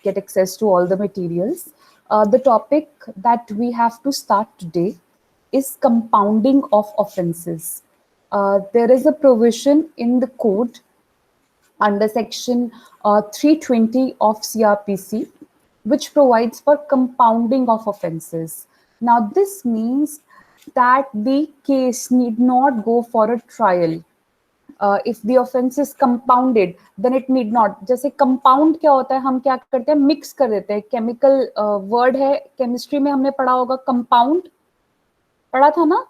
get access to all the materials. The topic that we have to start today is compounding of offenses. There is a provision in the code under section 320 of CRPC, which provides for compounding of offenses. Now, this means that the case need not go for a trial. If the offense is compounded, then it need not. जैसे compound क्या होता है, हम क्या करते हैं, mix कर देते हैं. Chemical word है, chemistry में हमने पढ़ा होगा, compound पढ़ा था ना,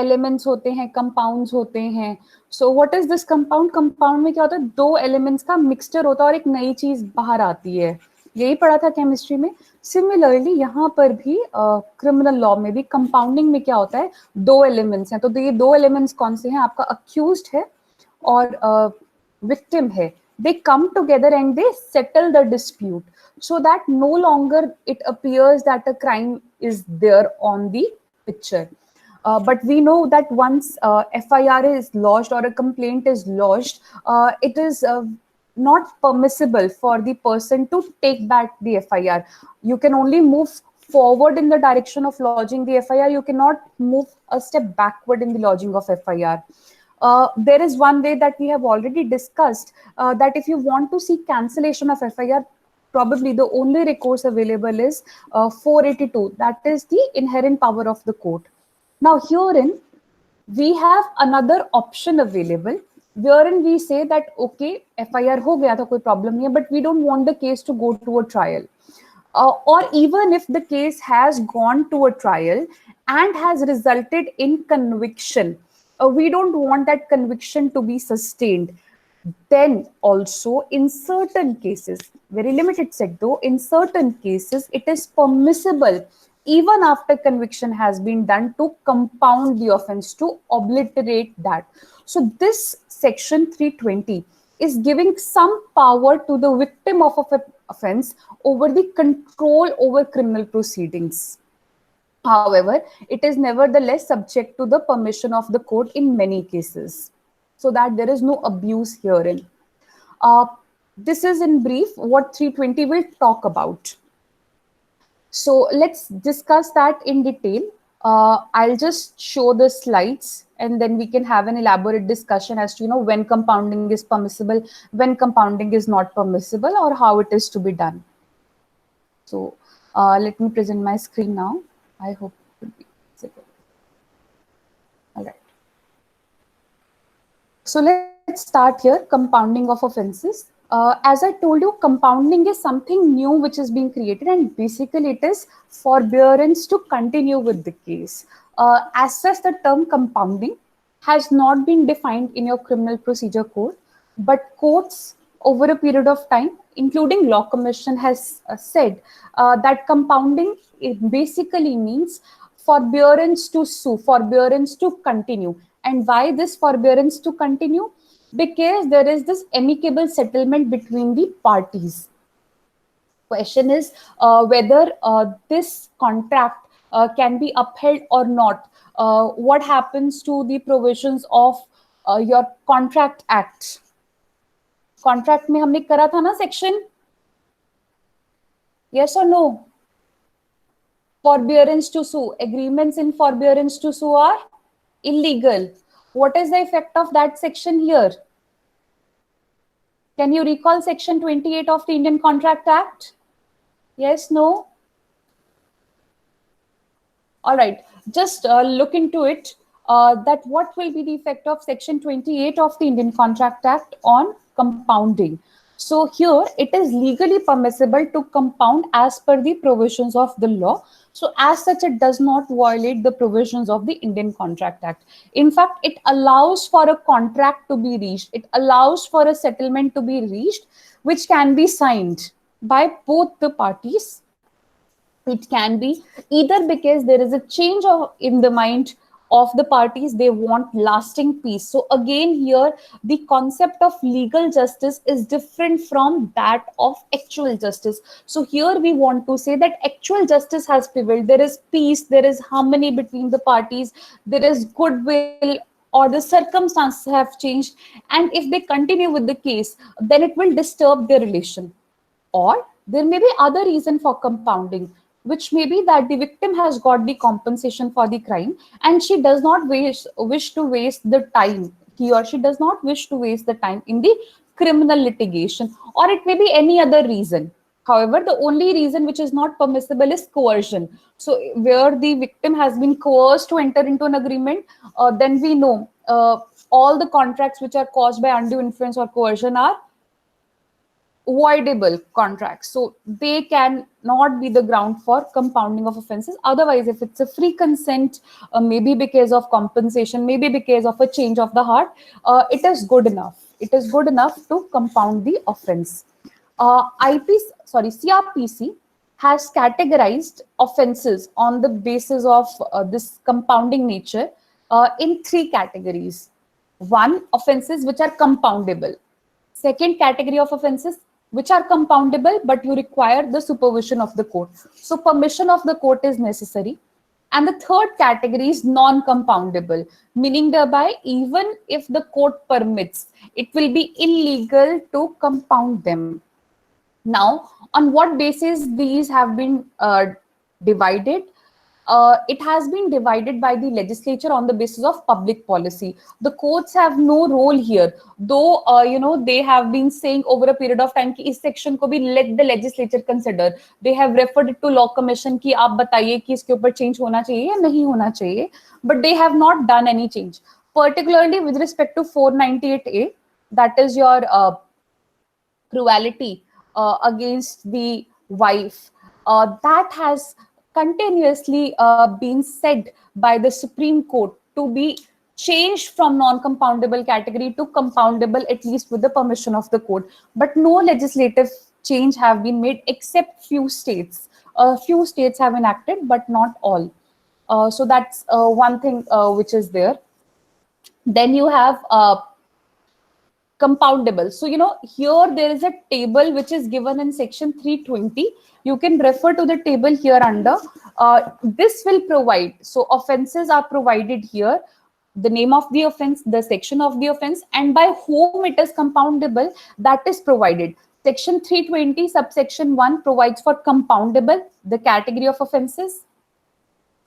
elements होते हैं, compounds होते हैं. So what is this compound? Compound में क्या होता है, दो elements का mixture होता है और एक नई चीज बाहर आती है. यही पढ़ा था केमिस्ट्री में. सिमिलरली यहाँ पर भी क्रिमिनल लॉ में भी कंपाउंडिंग में क्या होता है, दो एलिमेंट्स हैं. तो ये दो एलिमेंट्स कौन से हैं, आपका अक्यूज्ड है और विक्टिम है. They come together and they settle the dispute so that no longer it appears that a crime is there on the picture. But we know that once FIR is lodged or a complaint is lodged, it is not permissible for the person to take back the FIR. You can only move forward in the direction of lodging the FIR. You cannot move a step backward in the lodging of FIR. There is one way that we have already discussed, that if you want to seek cancellation of FIR, probably the only recourse available is 482. That is the inherent power of the court. Now, herein, we have another option available, wherein we say that, okay, FIR ho gaya tha, koi problem nahi hai, but we don't want the case to go to a trial. Or even if the case has gone to a trial and has resulted in conviction, we don't want that conviction to be sustained. Then also, in certain cases, very limited set though, in certain cases, it is permissible, even after conviction has been done, to compound the offense, to obliterate that. So this section 320 is giving some power to the victim of an offense over the control over criminal proceedings. However, it is nevertheless subject to the permission of the court in many cases, so that there is no abuse herein. This is in brief what 320 will talk about. So let's discuss that in detail. I'll just show the slides and then we can have an elaborate discussion as to, when compounding is permissible, when compounding is not permissible, or how it is to be done. So let me present my screen now. I hope it will be visible. All right. So let's start here, compounding of offenses. As I told you, compounding is something new which is being created, and basically it is forbearance to continue with the case. As such, the term compounding has not been defined in your criminal procedure code, but courts over a period of time, including Law Commission, has said that compounding, it basically means forbearance to sue, forbearance to continue. And why this forbearance to continue? Because there is this amicable settlement between the parties. Question is whether this contract can be upheld or not. What happens to the provisions of your Contract Act? Contract में हमने करा था ना section? Yes or no? Forbearance to sue. Agreements in forbearance to sue are illegal. What is the effect of that section here? Can you recall section 28 of the Indian Contract Act? Yes, no? All right, just look into it, that what will be the effect of section 28 of the Indian Contract Act on compounding. So here it is legally permissible to compound as per the provisions of the law. So as such, it does not violate the provisions of the Indian Contract Act. In fact, it allows for a contract to be reached. It allows for a settlement to be reached, which can be signed by both the parties. It can be either because there is a change in the mind of the parties, they want lasting peace. So again, here the concept of legal justice is different from that of actual justice. So here we want to say that actual justice has prevailed. There is peace, there is harmony between the parties, there is goodwill, or the circumstances have changed, and if they continue with the case, then it will disturb their relation. Or There may be other reason for compounding, which may be that the victim has got the compensation for the crime and she does not wish to waste the time. He or she does not wish to waste the time in the criminal litigation, or it may be any other reason. However, the only reason which is not permissible is coercion. So, where the victim has been coerced to enter into an agreement, then we know all the contracts which are caused by undue influence or coercion are voidable contracts. So they can not be the ground for compounding of offenses. Otherwise, if it's a free consent, maybe because of compensation, maybe because of a change of the heart, it is good enough. It is good enough to compound the offense. CRPC has categorized offenses on the basis of this compounding nature in three categories. One, offenses which are compoundable. Second category of offenses which are compoundable, but you require the supervision of the court. So permission of the court is necessary. And the third category is non-compoundable, meaning thereby even if the court permits, it will be illegal to compound them. Now, on what basis these have been divided? It has been divided by the legislature on the basis of public policy. The courts have no role here, though they have been saying over a period of time कि इस section को भी let the legislature consider. They have referred it to law commission कि आप बताइए कि इसके ऊपर change होना चाहिए या नहीं होना चाहिए, but they have not done any change. Particularly with respect to 498A, that is your cruelty against the wife, that has continuously been said by the Supreme Court to be changed from non-compoundable category to compoundable, at least with the permission of the court. But no legislative change have been made except few states. Few states have enacted, but not all. So that's one thing which is there. Then you have compoundable. So, here there is a table which is given in section 320. You can refer to the table here under. This will provide, so offenses are provided here, the name of the offense, the section of the offense, and by whom it is compoundable, that is provided. Section 320 subsection 1 provides for compoundable, the category of offenses.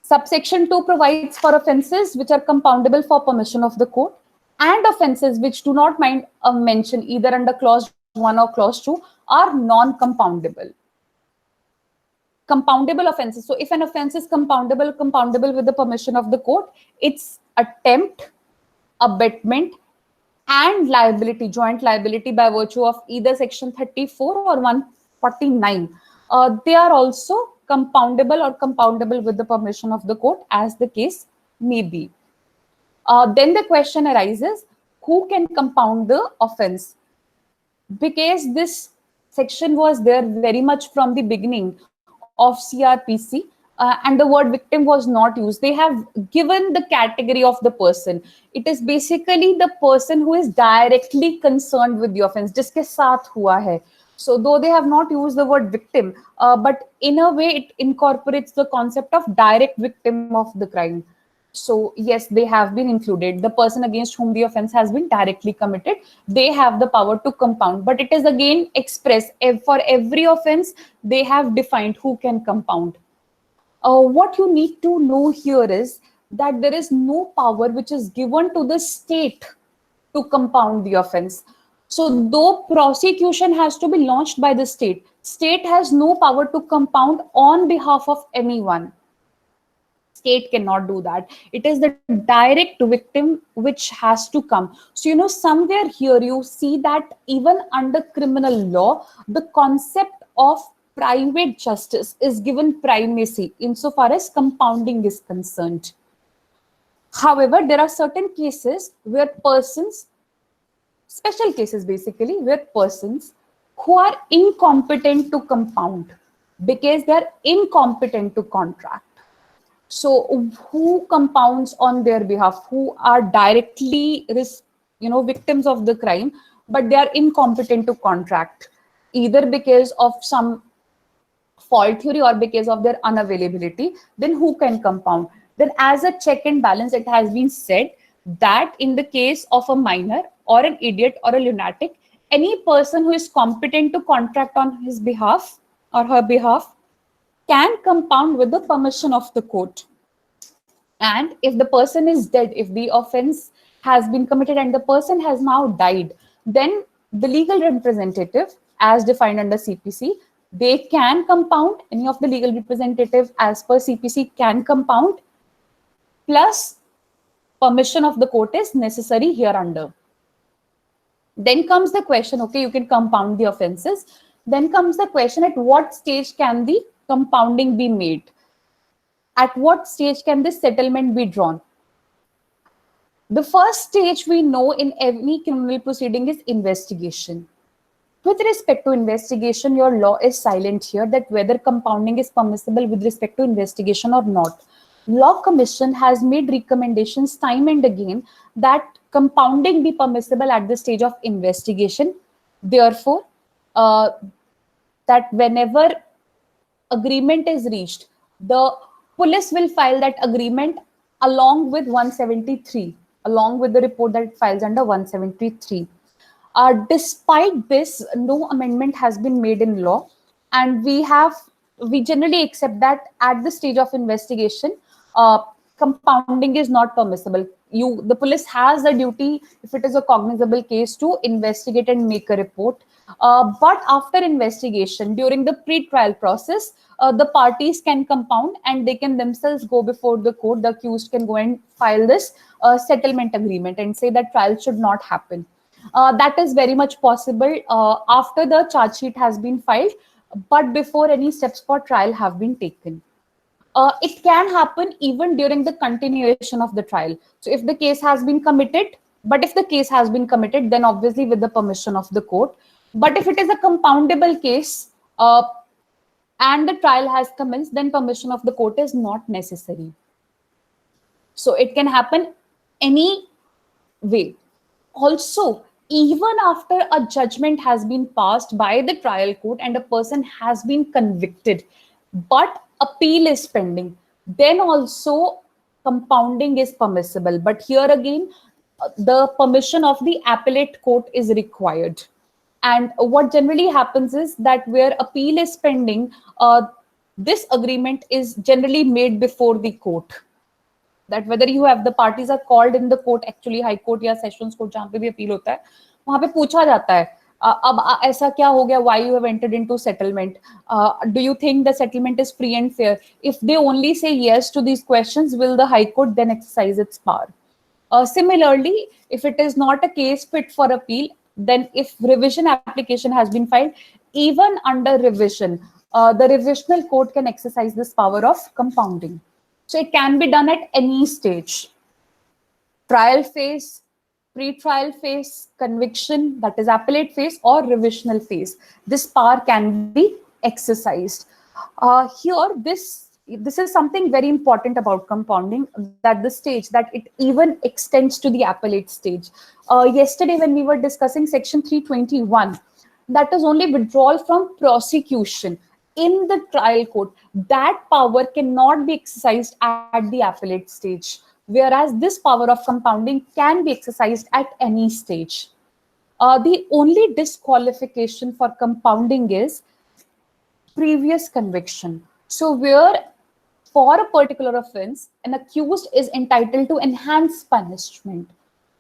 Subsection 2 provides for offenses which are compoundable for permission of the court, and offenses which do not mention either under clause 1 or clause 2 are non-compoundable. Compoundable offenses. So if an offense is compoundable with the permission of the court, it's attempt, abetment, and liability, joint liability by virtue of either section 34 or 149. They are also compoundable or compoundable with the permission of the court, as the case may be. Then the question arises, who can compound the offense? Because this section was there very much from the beginning of CRPC, and the word victim was not used. They have given the category of the person. It is basically the person who is directly concerned with the offense, jiske saath hua hai. So though they have not used the word victim, but in a way it incorporates the concept of direct victim of the crime. So yes, they have been included. The person against whom the offense has been directly committed, they have the power to compound. But it is again expressed for every offense, they have defined who can compound. What you need to know here is that there is no power which is given to the state to compound the offense. So though prosecution has to be launched by the state has no power to compound on behalf of anyone. State cannot do that. It is the direct victim which has to come. So, somewhere here you see that even under criminal law, the concept of private justice is given primacy insofar as compounding is concerned. However, there are certain cases where persons, special cases basically, where persons who are incompetent to compound because they are incompetent to contract. So who compounds on their behalf, who are directly victims of the crime, but they are incompetent to contract, either because of some fault theory or because of their unavailability, then who can compound? Then as a check and balance, it has been said that in the case of a minor or an idiot or a lunatic, any person who is competent to contract on his behalf or her behalf can compound with the permission of the court. And if the person is dead, if the offense has been committed and the person has now died, then the legal representative, as defined under CPC, they can compound. Any of the legal representative as per CPC can compound, plus permission of the court is necessary here under. Then comes the question, okay, you can compound the offenses. Then comes the question, at what stage can the compounding be made? At what stage can this settlement be drawn? The first stage we know in any criminal proceeding is investigation. With respect to investigation, your law is silent here that whether compounding is permissible with respect to investigation or not. Law Commission has made recommendations time and again that compounding be permissible at the stage of investigation. Therefore, that whenever agreement is reached, the police will file that agreement along with 173, along with the report that it files under 173. Despite this, no amendment has been made in law, and we generally accept that at the stage of investigation, compounding is not permissible. The police has a duty, if it is a cognizable case, to investigate and make a report. But after investigation, during the pre-trial process, the parties can compound and they can themselves go before the court. The accused can go and file this settlement agreement and say that trial should not happen. That is very much possible after the charge sheet has been filed, but before any steps for trial have been taken. It can happen even during the continuation of the trial. So if the case has been committed, then obviously with the permission of the court. But if it is a compoundable case and the trial has commenced, then permission of the court is not necessary. So it can happen any way. Also, even after a judgment has been passed by the trial court and a person has been convicted, but appeal is pending, then also compounding is permissible. But here again, the permission of the appellate court is required. And what generally happens is that where appeal is pending, this agreement is generally made before the court. That whether you have the parties are called in the court, actually high court या sessions court जहाँ पे भी appeal होता है, वहाँ पे पूछा जाता है अब ऐसा क्या हो गया, why you have entered into settlement, do you think the settlement is free and fair? If they only say yes to these questions, will the high court then exercise its power? Similarly, if it is not a case fit for appeal, then if revision application has been filed, even under revision, the revisional court can exercise this power of compounding. So it can be done at any stage. Trial phase, pre-trial phase, conviction, that is appellate phase, or revisional phase. This power can be exercised. Here, this is something very important about compounding, that the stage, that it even extends to the appellate stage. Yesterday, when we were discussing section 321, that is only withdrawal from prosecution in the trial court. That power cannot be exercised at the appellate stage, whereas this power of compounding can be exercised at any stage. The only disqualification for compounding is previous conviction. So where for a particular offense, an accused is entitled to enhanced punishment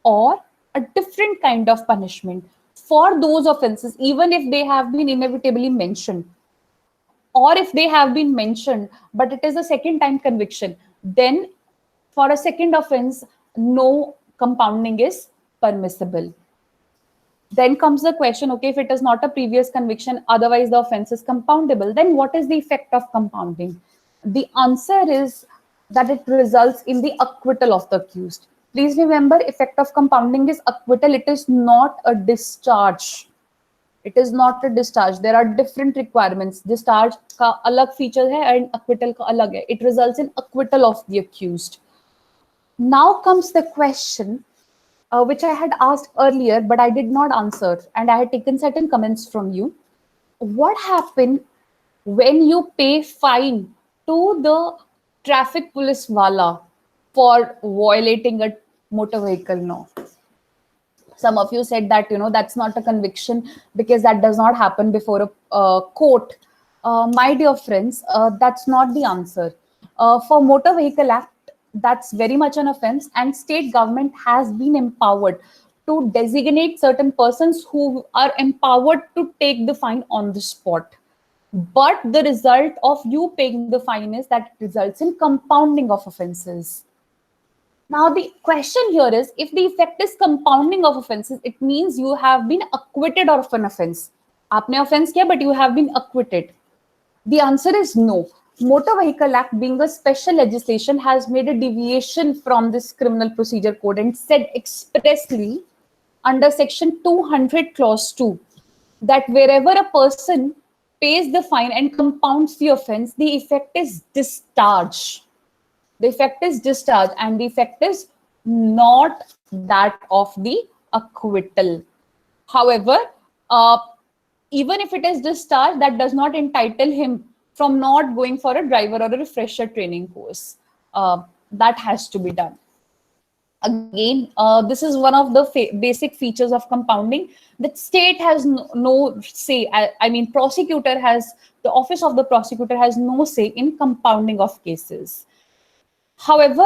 or a different kind of punishment for those offenses, even if they have been inevitably mentioned, or if they have been mentioned, but it is a second time conviction, then for a second offense, no compounding is permissible. Then comes the question, okay, if it is not a previous conviction, otherwise the offense is compoundable, then what is the effect of compounding? The answer is that it results in the acquittal of the accused. Please remember, effect of compounding is acquittal. It is not a discharge. It is not a discharge. There are different requirements. Discharge ka alag feature hai and acquittal ka alag hai. It results in acquittal of the accused. Now comes the question, which I had asked earlier, but I did not answer, and I had taken certain comments from you. What happened when you pay fine to the traffic police wala for violating a motor vehicle law? Some of you said that, that's not a conviction because that does not happen before a court. My dear friends, that's not the answer. For Motor Vehicle Act, that's very much an offense, and state government has been empowered to designate certain persons who are empowered to take the fine on the spot. But the result of you paying the fine is that it results in compounding of offenses. Now, the question here is, if the effect is compounding of offenses, it means you have been acquitted of an offense. आपने offense किया, but you have been acquitted. The answer is no. Motor Vehicle Act, being a special legislation, has made a deviation from this Criminal Procedure Code and said expressly under Section 200, Clause 2, that wherever a person pays the fine and compounds the offense, the effect is discharge. The effect is discharge, and the effect is not that of the acquittal. However, even if it is discharged, that does not entitle him from not going for a driver or a refresher training course. That has to be done. Again, this is one of the basic features of compounding. The state has no say. I mean, the office of the prosecutor has no say in compounding of cases. However,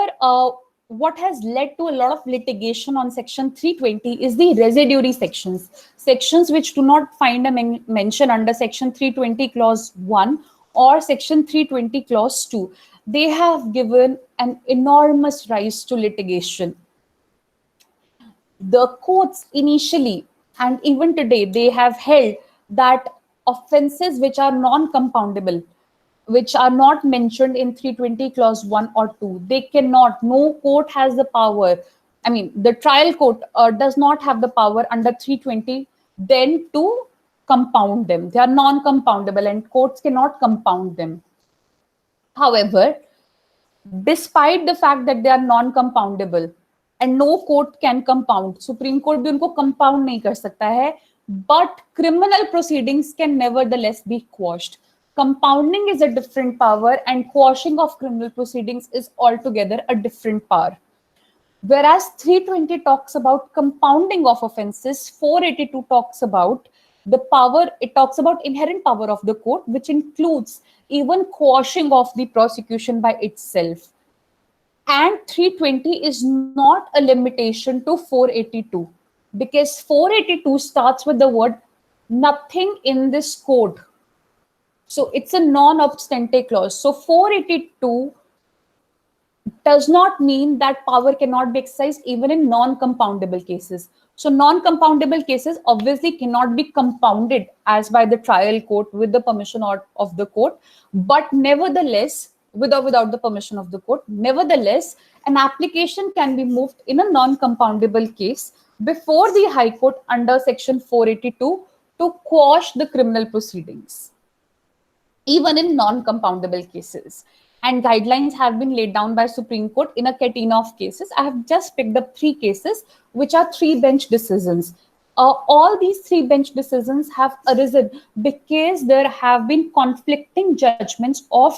what has led to a lot of litigation on Section 320 is the residuary sections, sections which do not find a mention under Section 320 Clause 1 or Section 320 Clause 2. They have given an enormous rise to litigation. The courts initially and even today, they have held that offenses which are non-compoundable, which are not mentioned in 320 clause 1 or 2, they cannot, no court has the power. I mean, the trial court does not have the power under 320 then to compound them. They are non-compoundable and courts cannot compound them. However, despite the fact that they are non-compoundable and no court can compound, Supreme Court भी उनको compound नहीं कर सकता है, but criminal proceedings can nevertheless be quashed. Compounding is a different power and quashing of criminal proceedings is altogether a different power. Whereas 320 talks about compounding of offenses, 482 talks about the power, it talks about inherent power of the court, which includes even quashing of the prosecution by itself. And 320 is not a limitation to 482 because 482 starts with the word nothing in this code. So it's a non-obstante clause. So 482 does not mean that power cannot be exercised even in non-compoundable cases. So non-compoundable cases obviously cannot be compounded as by the trial court with the permission of the court, but nevertheless, with or without the permission of the court, nevertheless, an application can be moved in a non-compoundable case before the High Court under Section 482 to quash the criminal proceedings, even in non-compoundable cases. And guidelines have been laid down by Supreme Court in a catena of cases. I have just picked up 3 cases, which are 3 bench decisions. All these 3 bench decisions have arisen because there have been conflicting judgments of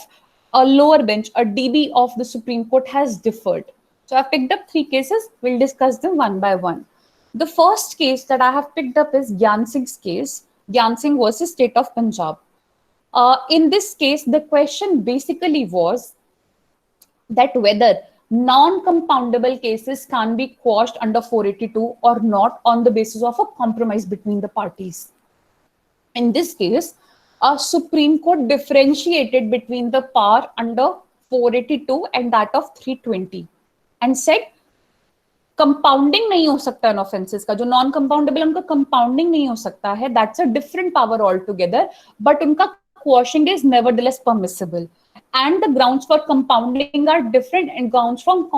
a lower bench, a DB of the Supreme Court has differed. So I've picked up 3 cases. We'll discuss them one by one. The first case that I have picked up is Gyan Singh's case, Gyan Singh versus State of Punjab. In this case, the question basically was that whether non-compoundable cases can be quashed under 482 or not on the basis of a compromise between the parties. In this case, a Supreme Court differentiated between the power under 482 and that of 320 and said compounding नहीं हो सकता इन offences का, जो non compoundable उनका compounding नहीं हो सकता है, that's a different power all together, but उनका quashing is nevertheless permissible and the grounds for compounding are different and grounds from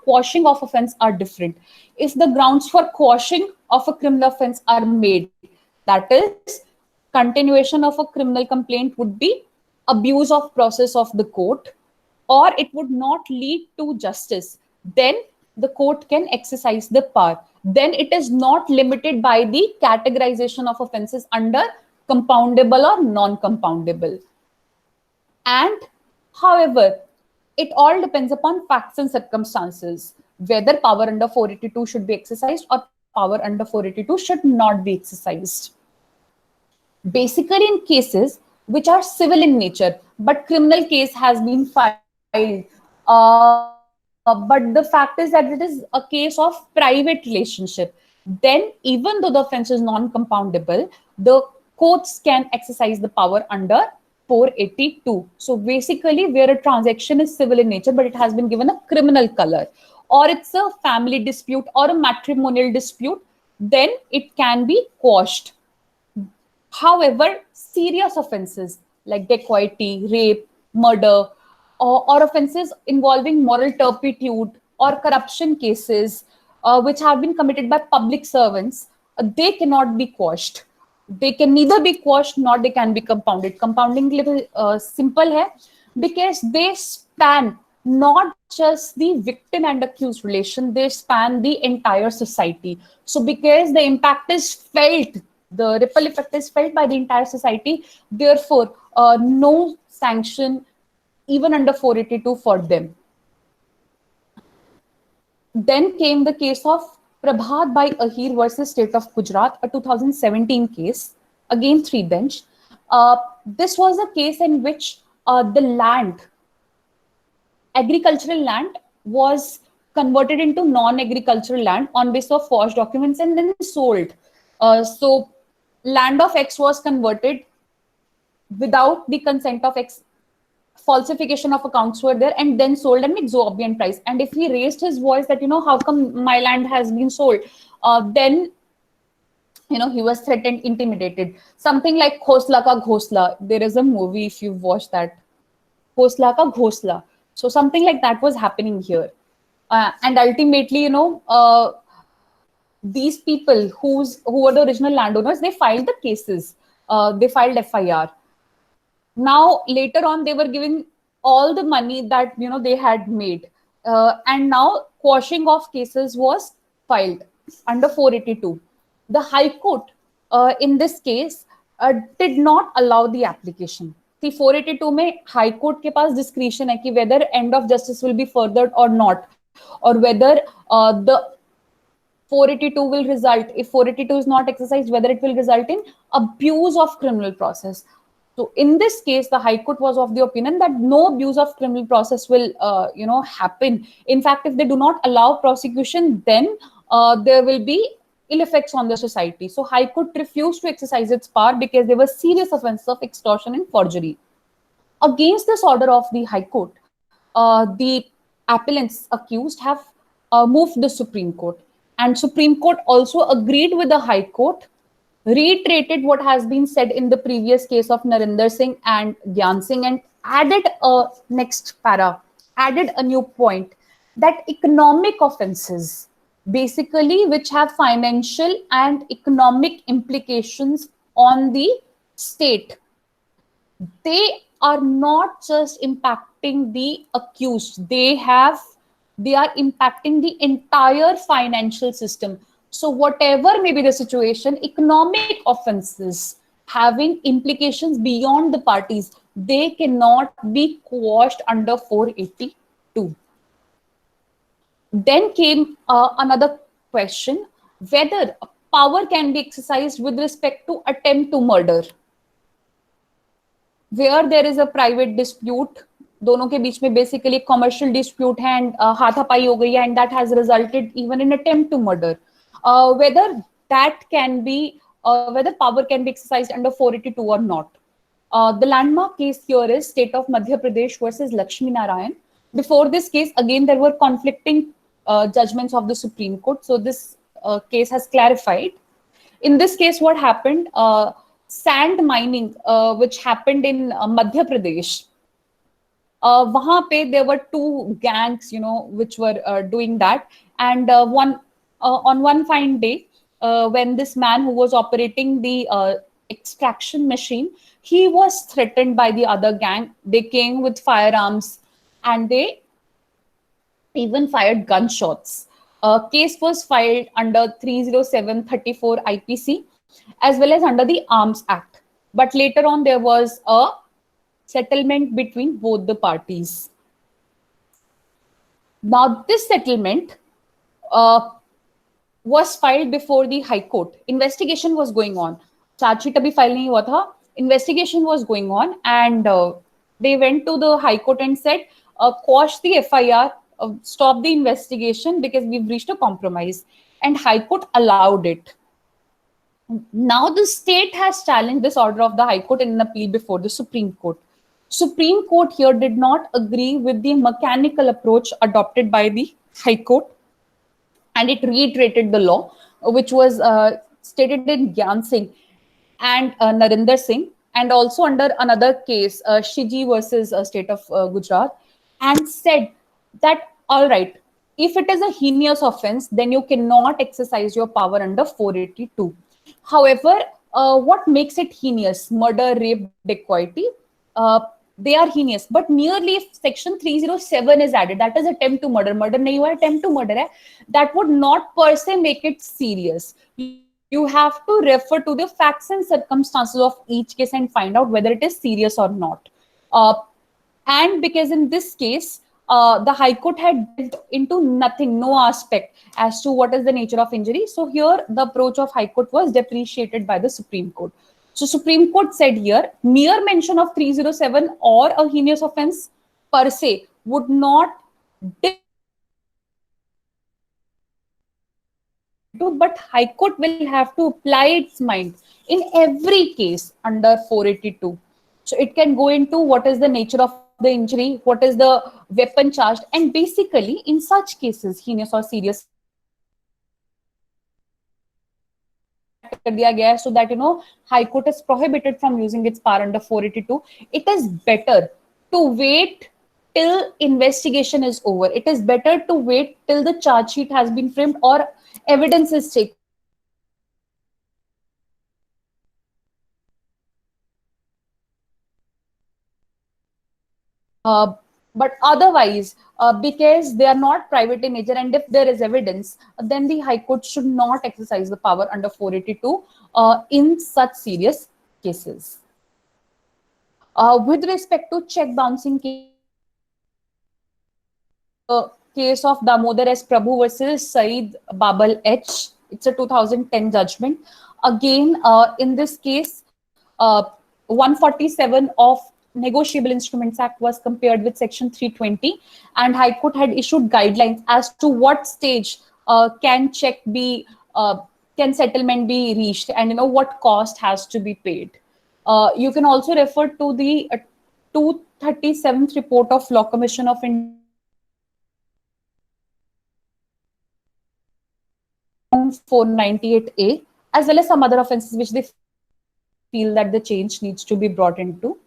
quashing of offense are different. If the grounds for quashing of a criminal offense are made, that is continuation of a criminal complaint would be abuse of process of the court or it would not lead to justice, then the court can exercise the power. Then it is not limited by the categorization of offenses under compoundable or non-compoundable. And however, it all depends upon facts and circumstances, whether power under 482 should be exercised or power under 482 should not be exercised. Basically, in cases which are civil in nature, but criminal case has been filed. But the fact is that it is a case of private relationship. Then, even though the offense is non-compoundable, the courts can exercise the power under 482. So basically, where a transaction is civil in nature, but it has been given a criminal color, or it's a family dispute or a matrimonial dispute, then it can be quashed. However, serious offenses like dacoity, rape, murder, or offenses involving moral turpitude or corruption cases, which have been committed by public servants, they cannot be quashed. They can neither be quashed nor they can be compounded. Compounding little simple hai, because they span not just the victim and accused relation, they span the entire society. So because the impact is felt, the ripple effect is felt by the entire society, therefore no sanction even under 482 for them. Then came the case of Prabhat Bhai Ahir versus State of Gujarat, a 2017 case, again three bench. This was a case in which the land, agricultural land, was converted into non-agricultural land on basis of forged documents and then sold. So land of X was converted without the consent of X, falsification of accounts were there, and then sold at an exorbitant price. And if he raised his voice that, how come my land has been sold, then he was threatened, intimidated. Something like Khosla Ka Ghosla. There is a movie, if you've watched that, Khosla Ka Ghosla. So something like that was happening here. And ultimately, these people who were the original landowners, they filed the cases. They filed FIR. Now later on they were given all the money that they had made, and now quashing of cases was filed under 482. The High Court in this case did not allow the application. The 482 में High Court के पास discretion है कि whether end of justice will be furthered or not, or whether the 482 will result, if 482 is not exercised, whether it will result in abuse of criminal process. So in this case, the High Court was of the opinion that no abuse of criminal process will, happen. In fact, if they do not allow prosecution, then there will be ill effects on the society. So High Court refused to exercise its power because there were serious offenses of extortion and forgery. Against this order of the High Court, the appellants accused have moved the Supreme Court. And Supreme Court also agreed with the High Court, reiterated what has been said in the previous case of Narinder Singh and Gyan Singh, and added a next para, added a new point that economic offenses, basically which have financial and economic implications on the state, they are not just impacting the accused, they are impacting the entire financial system. So whatever may be the situation, economic offenses having implications beyond the parties, they cannot be quashed under 482. Then came another question, whether power can be exercised with respect to attempt to murder. Where there is a private dispute, दोनों के बीच में basically commercial dispute है and हाथापाई हो गई है, and that has resulted even in attempt to murder. Whether that can be, whether power can be exercised under 482 or not. The landmark case here is State of Madhya Pradesh versus Lakshmi Narayan. Before this case, again, there were conflicting judgments of the Supreme Court. So this case has clarified. In this case, what happened? Sand mining, which happened in Madhya Pradesh. Wahan pe there were two gangs, which were doing that. And on one fine day, when this man who was operating the extraction machine, he was threatened by the other gang. They came with firearms and they even fired gunshots. A case was filed under 30734 IPC as well as under the Arms Act. But later on, there was a settlement between both the parties. Now, this settlement was filed before the High Court. Investigation was going on. Charge sheet abhi file nahi hua tha. investigation was going on, and they went to the High Court and said, quash the FIR, stop the investigation because we've reached a compromise. And High Court allowed it. Now the state has challenged this order of the High Court in an appeal before the Supreme Court. Supreme Court here did not agree with the mechanical approach adopted by the High Court, and it reiterated the law, which was stated in Gyan Singh and Narinder Singh, and also under another case, Shiji versus State of Gujarat, and said that, all right, if it is a heinous offense, then you cannot exercise your power under 482. However, what makes it heinous? Murder, rape, dacoity, they are heinous. But merely if section 307 is added, that is attempt to murder, murder nahi hua, attempt to murder hai, that would not per se make it serious. You have to refer to the facts and circumstances of each case and find out whether it is serious or not. And because in this case, the High Court had delved into nothing, no aspect as to what is the nature of injury. So here the approach of High Court was depreciated by the Supreme Court. So Supreme Court said here, mere mention of 307 or a heinous offense per se would not, but High Court will have to apply its mind in every case under 482. So it can go into what is the nature of the injury, what is the weapon charged, and basically in such cases, heinous or serious, so that High Court is prohibited from using its power under 482. It is better to wait till investigation is over. It is better to wait till the charge sheet has been framed or evidence is taken. But otherwise, because they are not private in nature, and if there is evidence, then the High Court should not exercise the power under 482 in such serious cases. With respect to check bouncing case of Damodar S. Prabhu versus Saeed Babal H. It's a 2010 judgment. Again, in this case, 147 of Negotiable Instruments Act was compared with Section 320, and High Court had issued guidelines as to what stage can settlement be reached, and what cost has to be paid. You can also refer to the 237th report of Law Commission of India, 498A, as well as some other offences which they feel that the change needs to be brought into.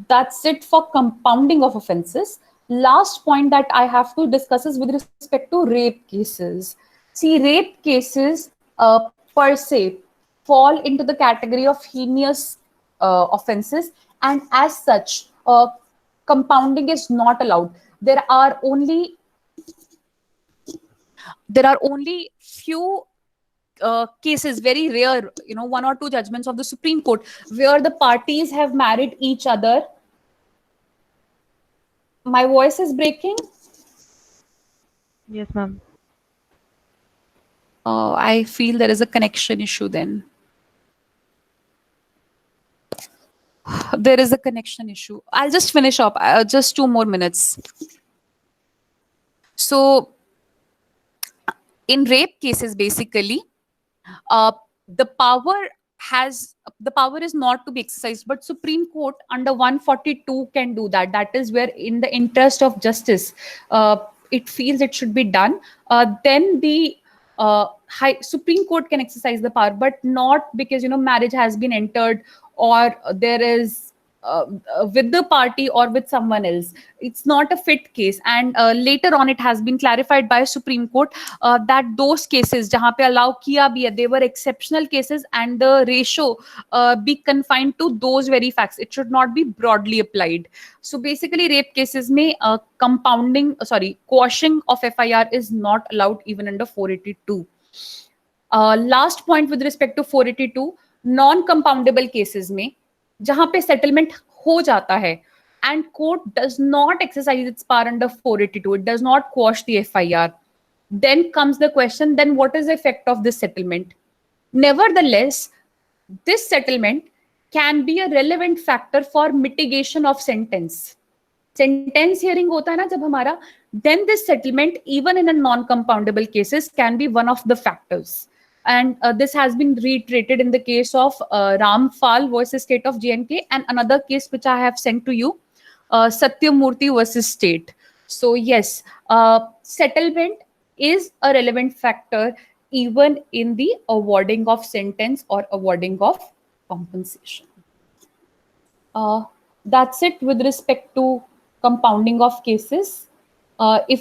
That's it for compounding of offences. Last point that I have to discuss is with respect to rape cases. See, rape cases per se fall into the category of heinous offences, and as such, compounding is not allowed. There are only few cases, very rare, 1 or 2 judgments of the Supreme Court where the parties have married each other. My voice is breaking. Yes, ma'am. I feel there is a connection issue then. There is a connection issue. I'll just finish up. Just 2 more minutes. So, in rape cases, basically, the power is not to be exercised, but Supreme Court under 142 can do that. That is where, in the interest of justice, it feels it should be done. Then the Supreme Court can exercise the power, but not because marriage has been entered or there is with the party or with someone else. It's not a fit case, and later on it has been clarified by Supreme Court that those cases jahan pe allow kiya bhi hai, they were exceptional cases, and the ratio be confined to those very facts. It should not be broadly applied. So basically, rape cases may quashing of FIR is not allowed even under 482. Last point with respect to 482, non-compoundable cases में जहां पे settlement हो जाता है and court does not exercise its power under 482, it does not quash the FIR, then comes the question, then what is the effect of this settlement? Nevertheless, this settlement can be a relevant factor for mitigation of sentence. Sentence hearing hota hai na jab hamara, then this settlement, even in a non-compoundable cases, can be one of the factors. And this has been reiterated in the case of Ramphal versus State of JNK, and another case which I have sent to you, Satyamurthy versus State. So yes, settlement is a relevant factor even in the awarding of sentence or awarding of compensation. That's it with respect to compounding of cases. If